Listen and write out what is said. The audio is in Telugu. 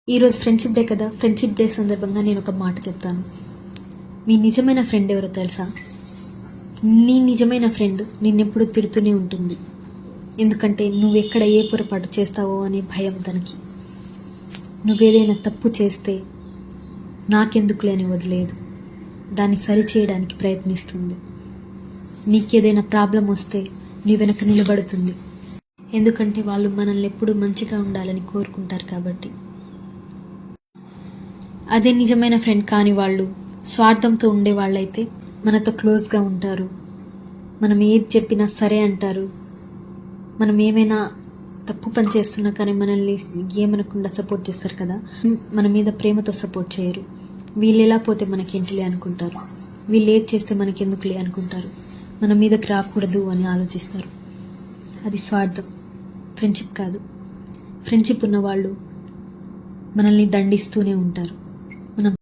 ఈరోజు ఫ్రెండ్షిప్ డే కదా. ఫ్రెండ్షిప్ డే సందర్భంగా నేను ఒక మాట చెప్తాను. మీ నిజమైన ఫ్రెండ్ ఎవరో తెలుసా? నీ నిజమైన ఫ్రెండ్ నిన్నెప్పుడు తిడుతూనే ఉంటుంది. ఎందుకంటే నువ్వెక్కడ ఏ పొరపాటు చేస్తావో అనే భయం తనకి. నువ్వేదైనా తప్పు చేస్తే నాకెందుకులే అని వదిలేదు, దాన్ని సరిచేయడానికి ప్రయత్నిస్తుంది. నీకేదైనా ప్రాబ్లం వస్తే నీ వెనక నిలబడుతుంది. ఎందుకంటే వాళ్ళు మనల్ని ఎప్పుడూ మంచిగా ఉండాలని కోరుకుంటారు కాబట్టి. అదే నిజమైన ఫ్రెండ్ కాని వాళ్ళు, స్వార్థంతో ఉండే వాళ్ళైతే మనతో క్లోజ్గా ఉంటారు. మనం ఏది చెప్పినా సరే అంటారు. మనం ఏమైనా తప్పు పని చేస్తున్నా కానీ మనల్ని ఏమనకుండా సపోర్ట్ చేస్తారు కదా. మన మీద ప్రేమతో సపోర్ట్ చేయరు. వీళ్ళు ఎలా పోతే మనకేంటిలే అనుకుంటారు. వీళ్ళు ఏది చేస్తే మనకెందుకులే అనుకుంటారు. మన మీదకి రాకూడదు అని ఆలోచిస్తారు. అది స్వార్థం, ఫ్రెండ్షిప్ కాదు. ఫ్రెండ్షిప్ ఉన్న వాళ్ళు మనల్ని దండిస్తూనే ఉంటారు. మనం